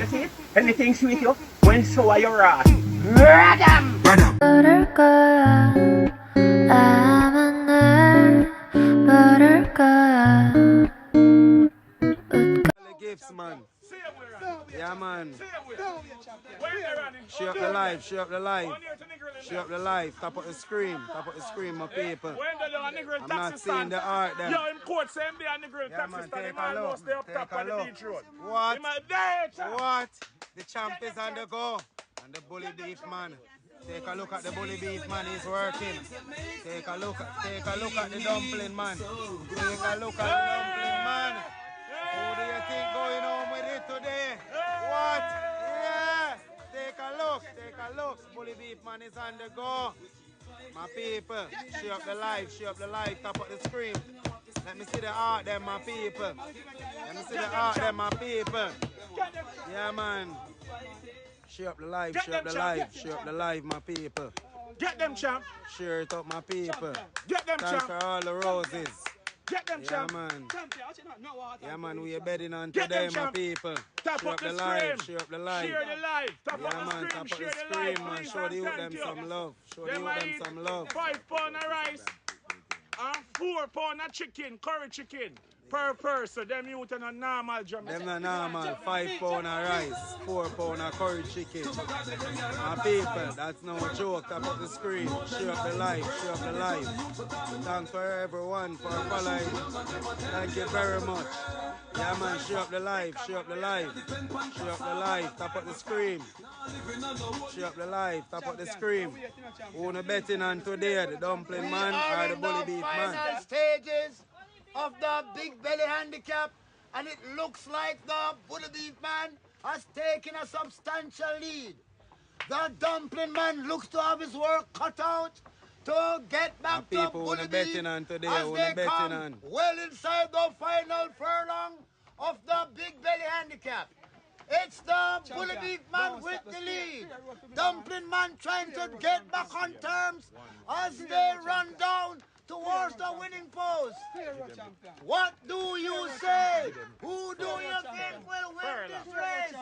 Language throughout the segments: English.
see it? Anything sweet you? When so are your ass. Radam! 부를 거야 아마 날 부를 거야 Gifts, man. Yeah, man. Share up the life, share up the life. Share up the life. Tap up the screen, my people. I'm not seeing the art then. Yo, in court, same day, and the girl Yeah, taxi man, stand, take the man a look. must stay up top Take a of the look. beach road. What? Him a there, champ. What? The champ is on the go. And the bully beef man. Take a look at the bully beef man, he's working. Take a look at the dumpling man. Take a look at the dumpling man. Who do you think going home with it today? What? Yeah. Take a look. Bully beef man is on the go. My people, share up the life, tap up the screen. Let me see the art them, my people. Let me see the art them, my people. Yeah, man. Share up the life, share up the life, my people. Get them, champ. Share it up, my people. Get them, Thanks champ. for all the roses. Get them, Yeah, champ. man. Yeah, man, we are bedding on Get today, them, my champ. people. Tap Share up up the the life, screen. share up the life. Share the life. Tap Yeah, up man, the tap up screen. the Share the screen, life. man. Please Show the and youth thank them you. some love. Show the Them youth I them eat some love. 5 pounds of rice and 4 pounds of chicken, curry chicken per person. Them youth are not normal, Jamaican. Them not normal. 5 pounds of rice, 4 pounds of curry chicken. My people, that's no joke. Tap up the screen. Share up the life, share up the life. Thanks for everyone for following. Thank you very much. Yeah, man, share up the life, share up the life. Share up the life, tap up the screen. Share up the life, tap up the screen. Who no betting on today, the dumpling man or the bully beef man? Final stages of the Big Belly Handicap, and it looks like the Bully Beef man has taken a substantial lead. The dumpling man looks to have his work cut out to get back to people Bully who Beef betting on today, as who they betting come on. well inside the final furlong of the Big Belly Handicap. It's the Bully Beef man with the lead. Dumpling man trying to get back on terms as they run down towards the winning post. What do you say? Who do you think will win this race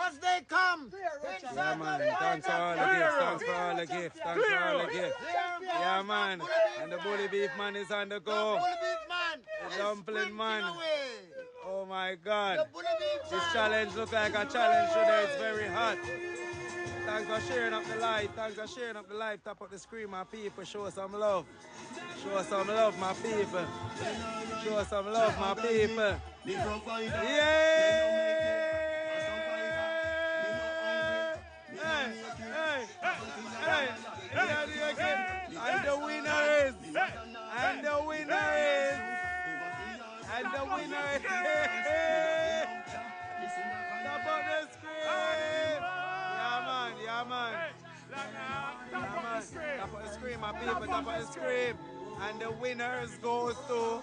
as they come Yeah, inside man, the thanks for all the final gifts, thanks for all the gifts, thanks for all the gifts. Yeah, man, and the bully beef man is on the The go. Bully Beef man The is dumpling sprinting man. away. Oh my God. The Bully Beef This man. challenge looks like a challenge today. It's very hot. Thanks for sharing up the life. Thanks for sharing up the life. Tap up the screen, my people. Show some love. Show some love, my people. Show some love, my people. Yeah! Hey, hey, hey, hey. And the winner is. And the winner is. And the winner is. Tap on the screen. Yeah, man. Yeah, man. Tap up the screen. Tap on the screen, my people. Tap on the screen. And the winners goes to.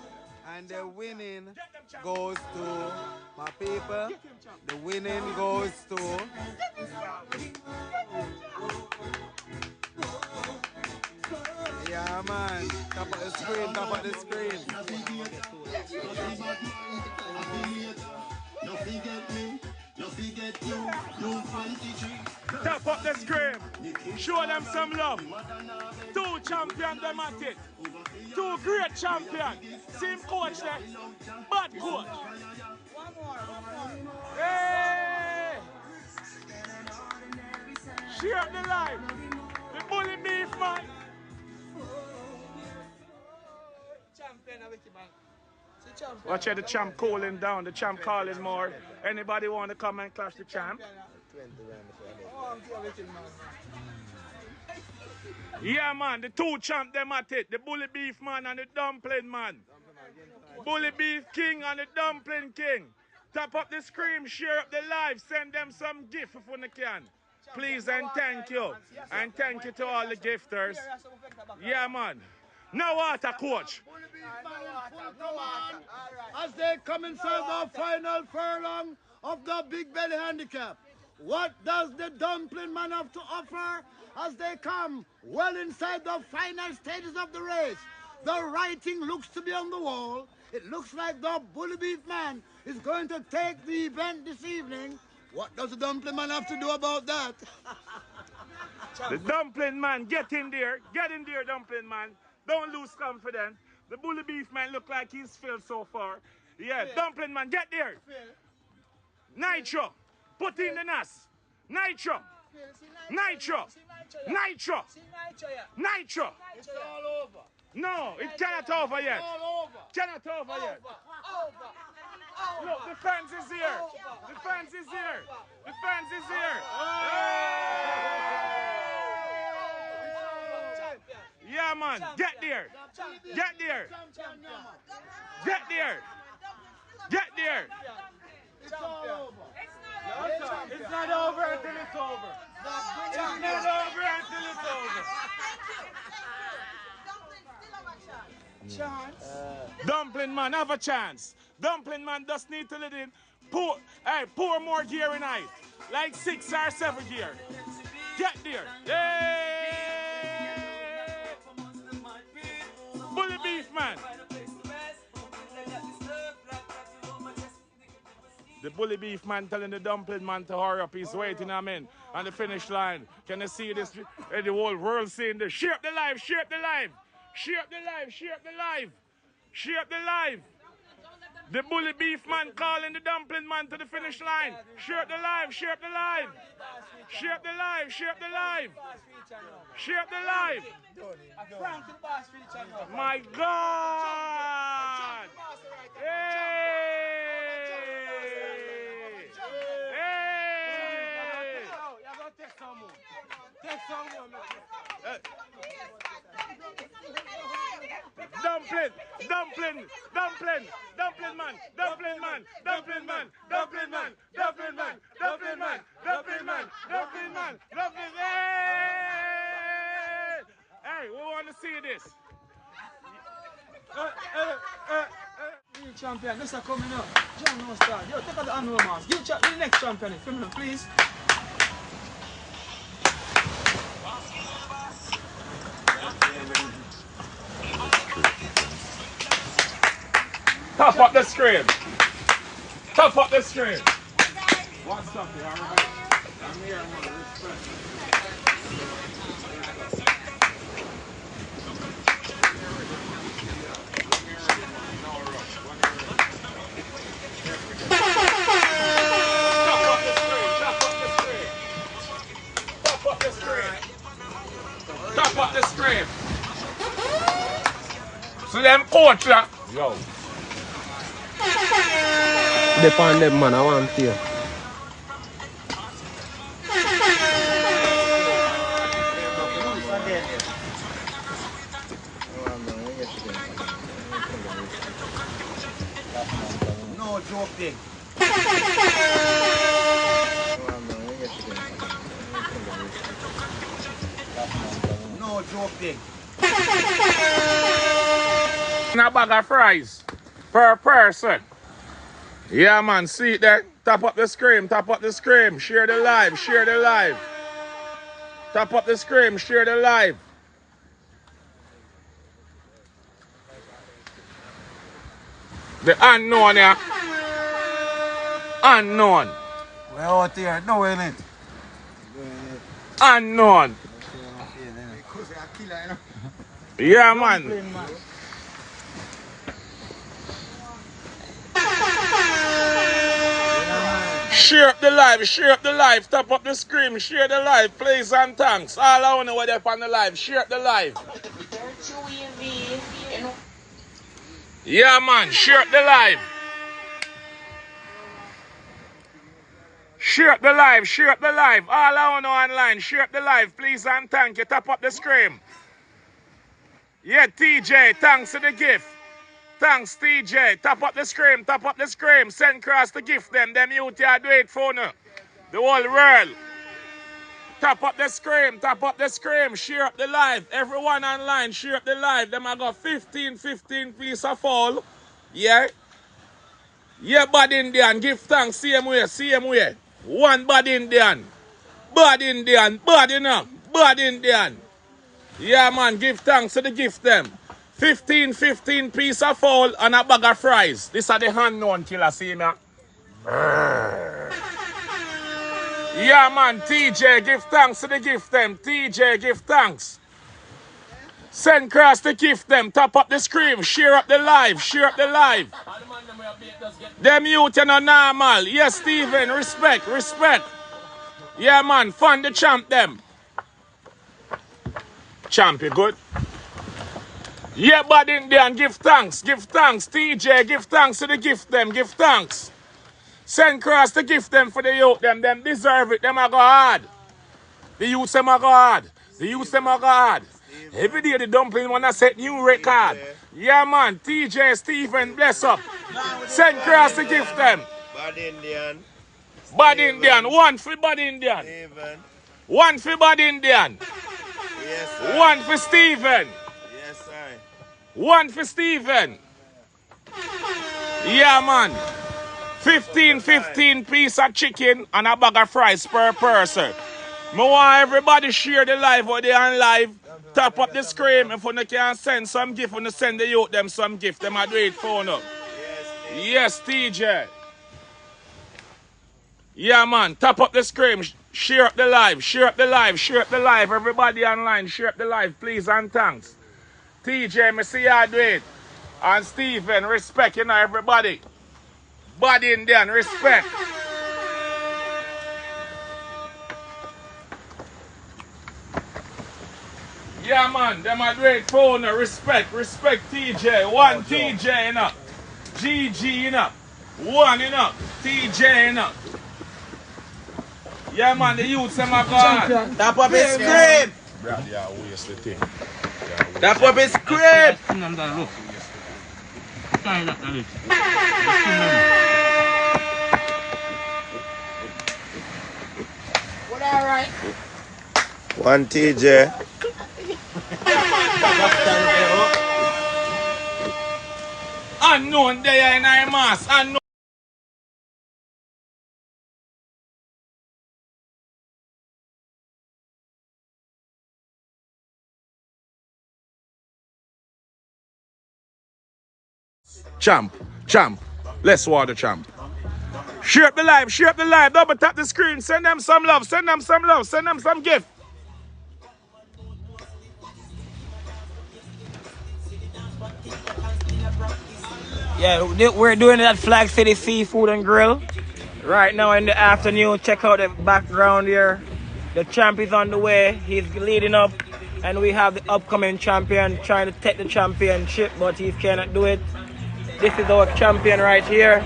And the winning goes to. My people. The winning goes to. Yeah, man. Tap on the screen. Tap on the screen. Tap up the screen. Show them some love. 2 champions them at it. 2 great champions. Same coach there. Bad coach. Hey! Share up the life. The bully beef man. Watch out, the champ cooling down. The champ calling more. Anybody want to come and clash the champ? Yeah, man, the 2 champ them at it. The bully beef man and the dumpling man. Bully beef king and the dumpling king. Tap up the screen, share up the live, send them some gift if you can. Please and thank you. And thank you to all the gifters. Yeah, man. Now water, coach. As they come inside the final furlong of the Big Belly Handicap. What does the dumpling man have to offer as they come well inside the final stages of the race? The writing looks to be on the wall. It looks like the Bully Beef man is going to take the event this evening. What does the dumpling man have to do about that? The dumpling man, get in there. Get in there, dumpling man. Don't lose confidence. The bully beef man look like he's failed so far. Yeah, dumpling man, get there. Nitro. Put in the NAS. Nitro. Nitro. Nitro. Nitro. It's all over. No, it cannot over yet. All over. Cannot over yet. Over. Look, the fans is here. The fans is here. The fans is here. Yeah, man. Get there. Get there. Get there. Get there. It's all over. It's not over until it's over. It's not over until it's over. Dumpling man, have a chance. Dumpling man just need to let in. Pour more gear in it. Like 6 or 7 gear. Get there. Hey! Bully beef man. The bully beef man telling the dumpling man to hurry up. He's waiting, amen, on the finish line. Can you see this? The whole world seeing this. Share up the live, share up the live. Share up the live, share up the live. Share up the live. The bully beef man calling the dumpling man to the finish line. Share up the live, share up the live. Share up the live, share up the live. Share up the live. My God. Hey. Dumpling, dumpling, dumpling, dumpling man, dumpling man, dumpling man, dumpling man, dumpling man, dumpling man, dumpling man, dumpling man, dumpling man. Hey, we want to see this. Champion, this is coming up. John no star. Yo, take out the annual mask. Give the next champion. Come on, please. Top up the screen. Top up the screen. What's up, everybody? I'm here, I'm gonna respect. Top up the screen. So them coach that. Yo. Depend them man, I want to hear. No joking. No joking. A bag of fries per person. Yeah, man, see it there? Tap up the screen, tap up the screen. Share the live, share the live. Tap up the screen, share the live. The unknown, yeah. Unknown. We're out here, no in it. Unknown. Yeah, man. Share up the live, share up the live, tap up the screen, share the live, please and thanks. All I want to know what on the live, share up the live. Yeah, man, share up the live. Share up the live, share up the live. All I want to know online, share up the live, please and thank you. Tap up the screen. Yeah, TJ, thanks for the gift. Thanks, TJ. Tap up the screen, tap up the screen. Send cross the gift them. Them youth here do it for now. The whole world. Tap up the screen, tap up the screen. Share up the live. Everyone online, share up the live. Them I got 15 piece of fall. Yeah. Yeah, bad Indian. Give thanks. Same way, same way. One bad Indian. Bad Indian. Bad enough. Bad Indian. Yeah, man. Give thanks to the gift them. 15 piece of fowl and a bag of fries. This are the unknown killer, see me? Yeah, man, TJ, give thanks to the gift them. TJ, give thanks. Send cross the gift them. Top up the screen. Share up the live. Share up the live. Them youth are not normal. Yes, Stephen. Respect. Respect. Yeah, man. Fund the champ them. Champ, you good? Yeah, bad Indian. Give thanks. Give thanks. TJ, give thanks to the gift them. Give thanks. Send cross the gift them for the youth them. Them deserve it. Them are go hard. The youth them are go hard. The youth them are go hard. Every day the dumpling wanna set new record. Yeah, man. TJ, Stephen, bless up. Send cross to gift them. Bad Indian. Bad Indian. One for Bad Indian. Stephen. One for Bad Indian. Yes, sir. One for Stephen. Yes, sir. One for Stephen. Yeah, man. 15 piece of chicken and a bag of fries per person. I want everybody share the live or they on live. Tap up the screen. If you can send some gift, you send the youth them some gift. Them I do it for you. Yes, TJ. Yeah, man. Tap up the screen. Share up the live. Share up the live. Share up the live. Everybody online, share up the live, please, and thanks. TJ, me see you do it. And Stephen, respect, you know, everybody. Bad Indian, respect. Yeah, man, them a great phone. Respect, respect TJ. One TJ, you know. GG, you know. One, you know. TJ, you know. Yeah, man, the youths, them a gone. Tap up his scrape. Brad, yeah, waste the thing. Tap up his scrape. Well, all right. One TJ. Unknown there in our mass. Unknown. Champ. Let's water champ. Share up the live, double tap the screen, send them some love, send them some gift. Yeah, we're doing that Flag City Seafood and Grill right now in the afternoon. Check out the background here. The champ is on the way. He's leading up, and we have the upcoming champion trying to take the championship, but he cannot do it. This is our champion right here.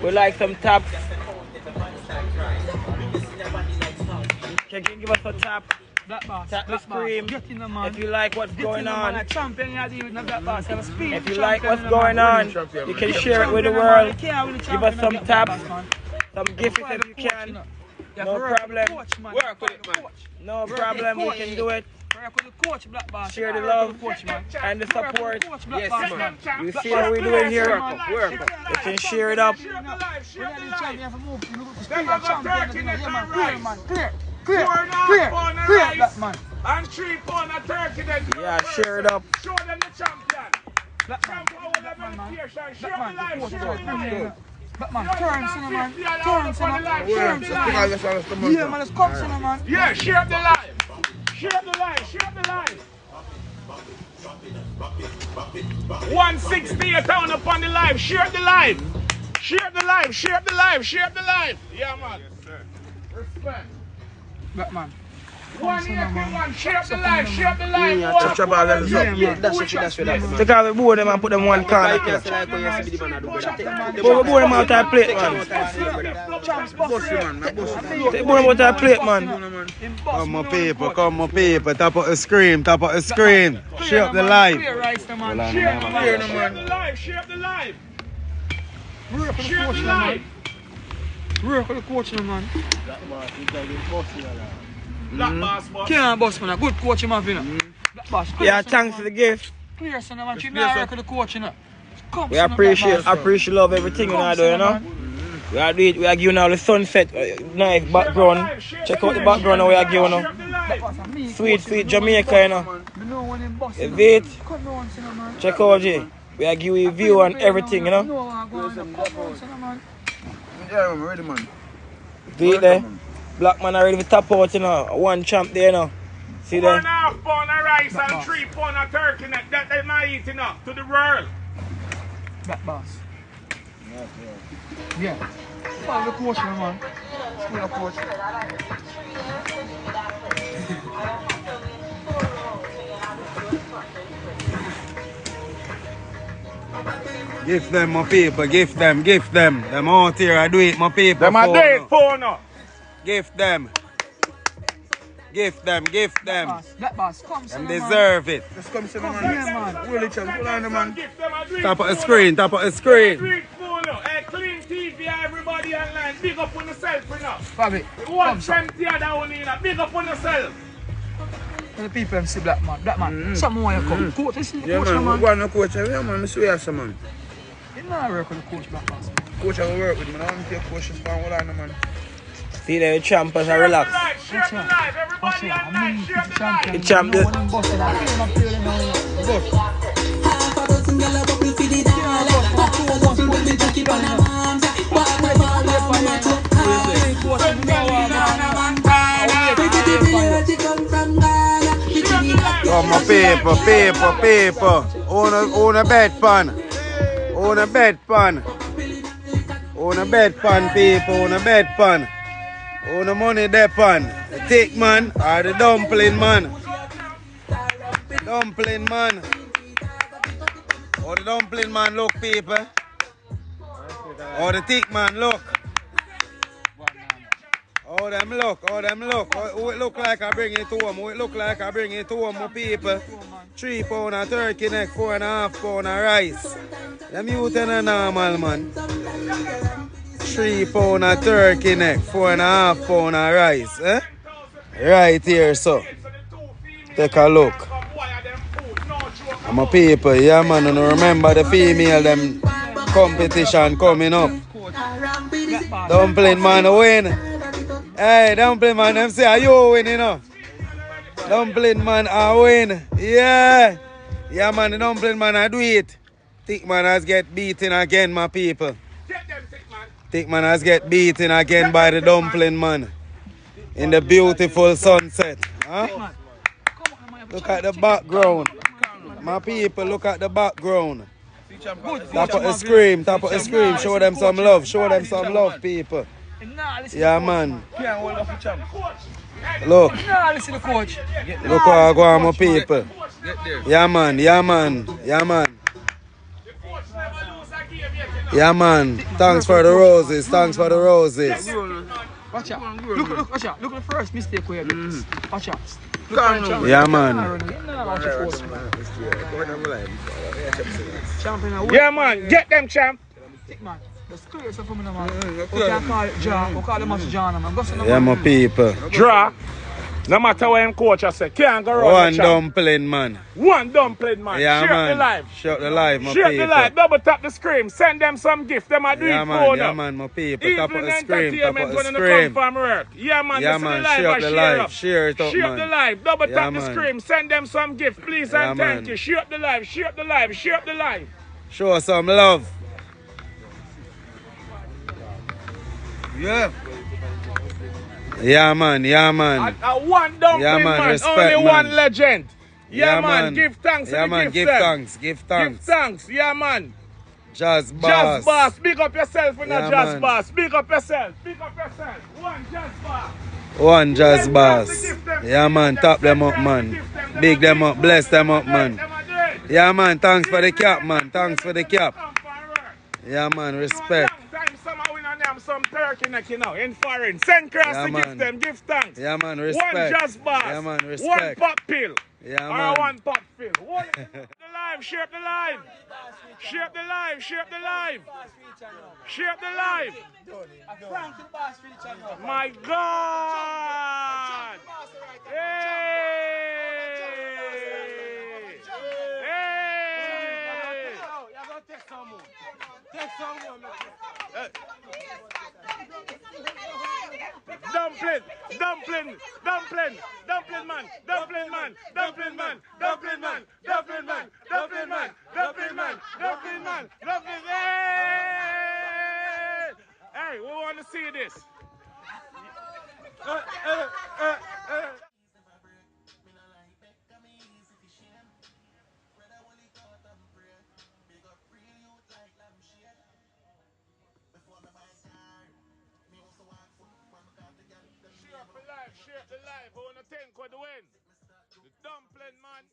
We like some taps. Can you give us a tap? Tap the screen. If you like what's going on, if you like what's going on, you can share it with the world. Give us some taps, some gifts if you can. No problem. Work with it, man. No problem, we can do it. Share the love and the support. Yes, man. You see what we're doing here? Work. You can share it up. Clear, that man. And 3 pound of turkey then. Yeah, share it up. Show them the champion. Champion with the meditation. Share the life. But man, turn, cinnamon. Yeah, man, let's come, cinnamon. Yeah, share the life. Share the life. 168 down upon the live. Share the live. Yeah, man. Respect. But man. 181, share the live. Take out the board them and put them one corner. Put the board them out of plate, man. Take board them out of plate, man. Come on, people. Tap up the screen. Share up the live. Share the live. Work with the coach, man. Black boss, boss. Can't boss, man. A good coach, him have, you know. Black boss. Yeah, thanks for the gift. Clear, son, man. She not work with the coach, you know. Come, We appreciate love everything you know, you know. We are doing it, we are giving all the sunset, nice background. Check out the background we are giving now. Sweet Jamaica, you know. You see it? Check out G. We are giving you view and everything, you know. Yeah, I'm ready, man. See it there? Black man are ready to tap out, you know. One champ there, you know. See there? 1.5 pound of rice and 3 pound of turkey neck. That they not eating up to the world. Black boss. Yeah. Follow the coach, man. Follow the coach. Give them, my people, give them. Them out here, I do it, my people. Them a do it for now. Give them. Black boss, come, Them deserve it. Let's come, man. Yeah, man. Really, champ. Hold on, man. Top of the screen. Hey, clean TV, everybody online. Big up on yourself, you know. Fabi, Watch them theater on you, big up on yourself. the people them see black man. Something want you come. Coach, listen to the Yeah, coach, man. man. We want no coach. Yeah, man. I swear to man. You know work with the coach, black boss. Coach I will work with, man. I don't take coaches for hold on, man. See there, the champ as I relax. Share the live, everybody online, share the live. The champ, the... Oh, my people. Own a bed pan. Own a bed pan, people. Own a bed pan. Own the money there pan. The thick man or the dumpling man. Dumpling man. Or the dumpling man look, people. Or the thick man look. Oh, them look. Oh, it look like I bring it home. My people. 3 pound of turkey neck, 4.5 pound of rice. Them youth in a normal, man. 3 pound of turkey neck, 4.5 pound of rice. Eh? Right here, so. Take a look. And my people, yeah, man. And remember the female, them competition coming up. Dumpling man win. Hey, dumpling man, them say, are you winning, you know? Dumpling man, I win. Yeah. Yeah, man, the dumpling man, I do it. Thick man has get beaten again, my people. Thick man has get beaten again by the dumpling man. In the beautiful sunset. Huh? Look at the background. My people, look at the background. Top of the scream. Show them some love, people. Yeah, man. Look. Listen to the coach. Look how I go on, my people. Yeah, man. Yeah, man. Thanks for the roses. Watch out. Look at the first mistake we have. Watch out. Yeah, man. Yeah, man, get them, champ. Man, let's clear yourself from me, man. We can call it John. We call him as John, man. Yeah, my people. Draw. No matter what him coach I say, can't go wrong. One dumpling man. Yeah, Yeah, share man. the live. Shut the live, my Share people. the live. Double tap the screen. Send them some gift. Them I do Yeah, it man. for Yeah, them. man, my people. Top of Evening the screen. entertainment when they come from work. Yeah, man. Yeah, This is man. the live. Share I the share live. up. Share it up, Share man. the live. Double Yeah, tap the man. screen. Send them some gift, please, Yeah, and thank man. you. Share the live. Share the live. Share the live. Show some love. Yeah. Yeah, man. One dumpling Yeah, man, man. respect, Only man. one legend. Yeah, Yeah, man. man. Give thanks. Yeah, and man. Give them. thanks. Give thanks. Yeah, man. Jazz boss. Jazz boss. Big up yourself in Yeah, a jazz man. boss. Big up yourself. One jazz boss. One jazz boss. Yeah, man. Top them up, man. Big them up. Bless them up, man. Yeah, man. Thanks for the cap, man. Yeah, man. Respect. Some turkey neck, you know, in foreign. Send cross Yeah, to man. give them, give thanks. Yeah, man. Respect. One jazz boss. Yeah, man. One Respect. pop pill. Yeah, Or man. one pop pill. The live, share the live. Share the live. My God. Hey. Dumpling man. Hey, we want to see this. live, share the live. I wanna think what win. The dumpling man